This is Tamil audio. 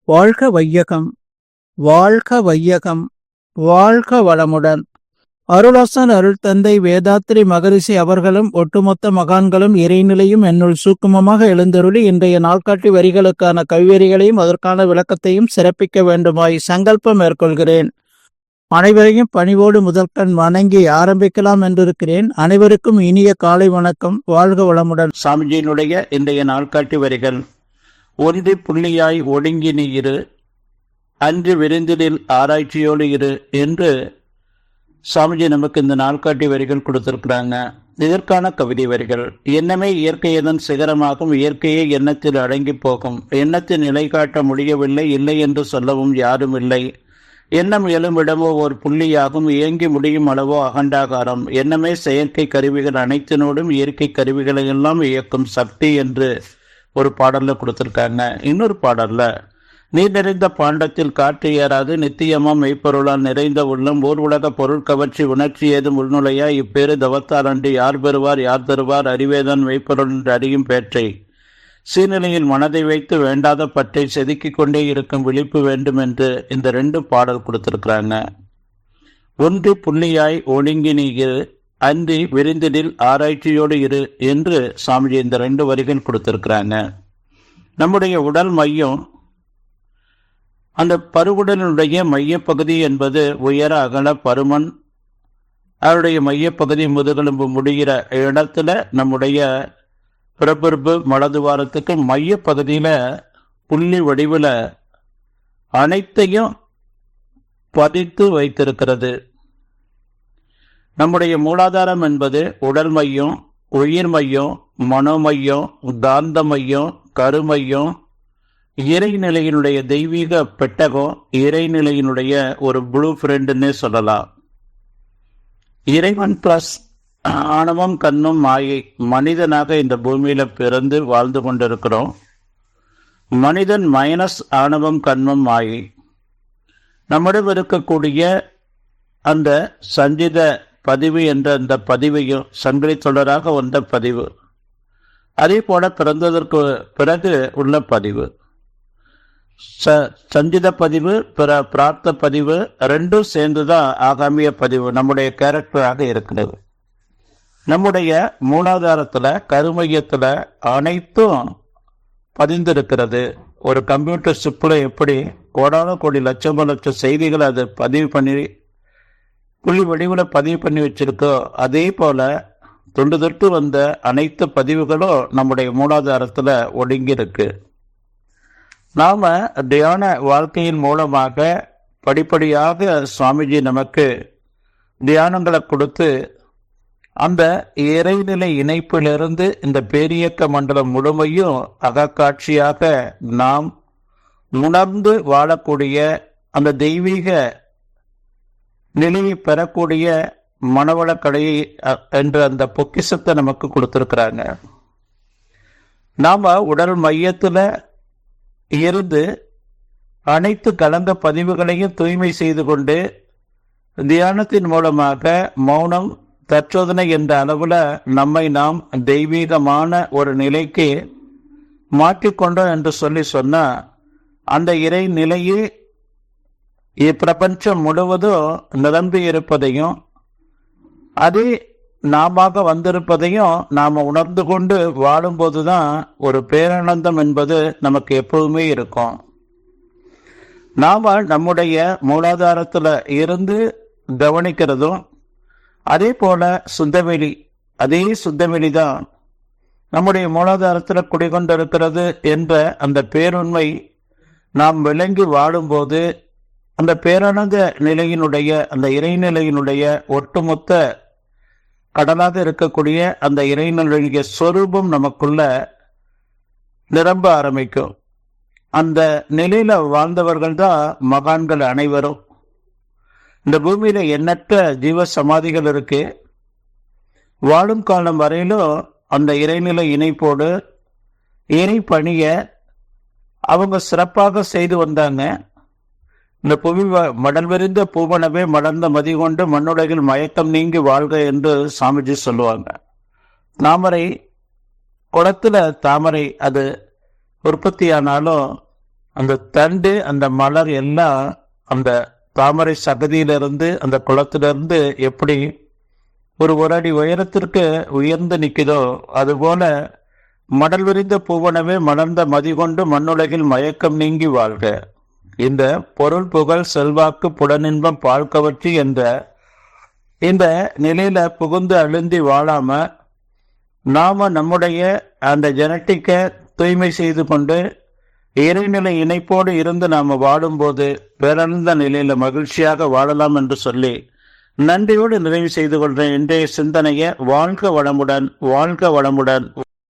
வாழ்க வையகம், வாழ்க வையகம், வாழ்க வளமுடன். அருளாசன் அருள் தந்தை வேதாத்ரி மகரிஷி அவர்களும் ஒட்டுமொத்த மகான்களும் இறைநிலையும் என்னுள் சூக்குமமாக எழுந்தருளி இன்றைய நாள்காட்டி வரிகளுக்கான கவிவரிகளையும் அதற்கான விளக்கத்தையும் சிறப்பிக்க வேண்டுமாய் சங்கல்பம் மேற்கொள்கிறேன். அனைவரையும் பணிவோடு முதற்கண் வணங்கி ஆரம்பிக்கலாம் என்றிருக்கிறேன். அனைவருக்கும் இனிய காலை வணக்கம். வாழ்க வளமுடன். சாமிஜியினுடைய இன்றைய நாள்காட்டி வரிகள்: ஒன்றி புள்ளியாய் ஒடுங்கி நீ இரு, அன்று விருந்தினில் ஆராய்ச்சியோடு இரு என்று சாமிஜி நமக்கு இந்த நாள்காட்டி வரிகள் கொடுத்திருக்கிறாங்க. இதற்கான கவிதை வரிகள்: எண்ணமே இயற்கையதன் சிகரமாகும், இயற்கையே எண்ணத்தில் அடங்கி போகும், எண்ணத்தின் நிலை காட்ட முடியவில்லை, இல்லை என்று சொல்லவும் யாரும் இல்லை. எண்ணம் எழுமிடமோ ஒரு புள்ளியாகும், இயங்கி முடியும் அளவோ அகண்டாகாரம். எண்ணமே செயற்கை கருவிகள் அனைத்தினோடும் இயற்கை கருவிகளை எல்லாம் இயக்கும் சக்தி என்று ஒரு பாடல்ல கொடுத்திருக்காங்க. இன்னொரு பாடல்ல, நீர் நிறைந்த பாண்டத்தில் காற்று ஏறாது, நித்தியமா மெய்ப்பொருளால் நிறைந்த உள்ளம், ஊர் உலக பொருள் கவர்ச்சி உணர்ச்சி ஏதும் உள்நுழையா, இப்பேறு தவத்தால் அன்று யார் பெறுவார் யார் தருவார், அறிவேதான் மெய்ப்பொருள் என்று அறியும் பேற்றை. சீர்நிலையில் மனதை வைத்து வேண்டாத பற்றை செதுக்கிக் கொண்டே இருக்கும் விழிப்பு வேண்டும் என்று இந்த ரெண்டு பாடல் கொடுத்திருக்கிறாங்க. ஒன்று புள்ளியாய் ஒழுங்கி நீ இரு, அன்றி விருந்தினில் ஆராய்ச்சியோடு இரு என்று சாமிஜி இந்த ரெண்டு வரிகள் கொடுத்திருக்கிறாங்க. நம்முடைய உடல் மையம், அந்த பருவுடலுடைய மையப்பகுதி என்பது உயர அகல பருமன். அவருடைய மையப்பகுதி முதுகெலும்பு முடிகிற இடத்துல நம்முடைய பிறப்புறுப்பு மலதுவாரத்துக்கு மையப்பகுதியில புள்ளி வடிவில் அனைத்தையும் பதித்து வைத்திருக்கிறது. நம்முடைய மூலாதாரம் என்பது உடல் மையம், உயிர் மையம், மனோமையம், காந்த மையம், கருமையம், இறைநிலையினுடைய தெய்வீக பெட்டகம், இறைநிலையினுடைய ஒரு ப்ளூ பிரிண்ட்னே சொல்லலாம். இறைவன் பிளஸ் ஆணவம் கண்ணும் மாயை. மனிதனாக இந்த பூமியில பிறந்து வாழ்ந்து கொண்டிருக்கிறோம். மனிதன் மைனஸ் ஆணவம் கண்மம் மாயை. நம்மிடம் இருக்கக்கூடிய அந்த சஞ்சித பதிவு என்ற அந்த பதிவையும் சங்கிலி தொடராக வந்த பதிவு, அதே போல பிறந்ததற்கு பிறகு உள்ள பதிவு, சஞ்சித பதிவு பிரார்த்த பதிவு ரெண்டும் சேர்ந்துதான் ஆகாமிய பதிவு நம்முடைய கேரக்டராக இருக்கிறது. நம்முடைய மூலாதாரத்துல கருமையத்துல அனைத்தும் பதிந்திருக்கிறது. ஒரு கம்ப்யூட்டர் சிப்ல எப்படி கோடான கோடி லட்சம் லட்சம் செய்திகளை அது பதிவு பண்ணி புள்ளி வடிவில் பதிவு பண்ணி வச்சிருக்கோ, அதே போல தொண்டு தொட்டு வந்த அனைத்து பதிவுகளும் நம்முடைய மூலாதாரத்துல ஒடுங்கி இருக்கு. நாம தியான வாழ்க்கையின் மூலமாக படிப்படியாக சுவாமிஜி நமக்கு தியானங்களை கொடுத்து அந்த இறைநிலை இணைப்பிலிருந்து இந்த பேரியக்க மண்டலம் முழுமையும் அகக்காட்சியாக நாம் உணர்ந்து வாழக்கூடிய அந்த தெய்வீக நிலையை பெறக்கூடிய மனவளக்கலையை என்ற அந்த பொக்கிஷத்தை நமக்கு கொடுத்திருக்கிறாங்க. நாம உடல் மையத்துல இருந்து அனைத்து கலந்த பதிவுகளையும் தூய்மை செய்து கொண்டு தியானத்தின் மூலமாக மௌனம் தற்சோதனை என்ற அளவுல நம்மை நாம் தெய்வீகமான ஒரு நிலைக்கு மாற்றிக்கொண்டோம் என்று சொன்னா, அந்த இறை நிலையே இப்பிரபஞ்சம் முழுவதும் நிரம்பி இருப்பதையும் அதே நாம வந்திருப்பதையும் நாம உணர்ந்து கொண்டு வாழும்போதுதான் ஒரு பேரானந்தம் என்பது நமக்கு எப்பவுமே இருக்கும். நாம நம்முடைய மூலாதாரத்துல இருந்து கவனிக்கிறதும் அதே போல சுத்தவெளி, அதே சுத்தவெளி தான் நம்முடைய மூலாதாரத்துல குடிகொண்டிருக்கிறது என்ற அந்த பேருண்மை நாம் விளங்கி வாழும்போது அந்த பேரானந்த நிலையினுடைய அந்த இறைநிலையினுடைய ஒட்டுமொத்த கடலாக இருக்கக்கூடிய அந்த இறைநிலைய சொரூபம் நமக்குள்ள நிரம்ப ஆரம்பிக்கும். அந்த நிலையில வாழ்ந்தவர்கள் தான் மகான்கள் அனைவரும். இந்த பூமியில எண்ணற்ற ஜீவ சமாதிகள் இருக்கு. வாழும் காலம் வரையிலும் அந்த இறைநிலை இணைப்போடு இறை பணிய அவங்க சிறப்பாக செய்து வந்தாங்க. இந்த புவி மடல் விரிந்த பூவனவே மலர்ந்த மதி கொண்டு மண்ணுலகில் மயக்கம் நீங்கி வாழ்க என்று சாமிஜி சொல்லுவாங்க. தாமரை குளத்துல தாமரை அது உற்பத்தியானாலும் அந்த தண்டு, அந்த மலர் எல்லாம் அந்த தாமரை சகதியிலிருந்து, அந்த குளத்திலிருந்து எப்படி ஒரு அடி உயரத்திற்கு உயர்ந்து நிற்குதோ, அதுபோல மடல் விரிந்த பூவனவே மலர்ந்த மதிகொண்டு மண்ணுலகில் மயக்கம் நீங்கி வாழ்க. இந்த பொருள் புகழ் செல்வாக்கு புலனின்பம் பாழ்கவற்றி என்ற இந்த நிலையில புகுந்து அழுந்தி வாழாம நாம நம்முடைய அந்த ஜெனட்டிக்கை தூய்மை செய்து கொண்டு இறைநிலை இணைப்போடு இருந்து நாம வாழும்போது பேரந்த நிலையில மகிழ்ச்சியாக வாழலாம் என்று சொல்லி நன்றியோடு நிறைவு செய்து கொள்றேன் இன்றைய சிந்தனையை. வாழ்க வளமுடன், வாழ்க வளமுடன்.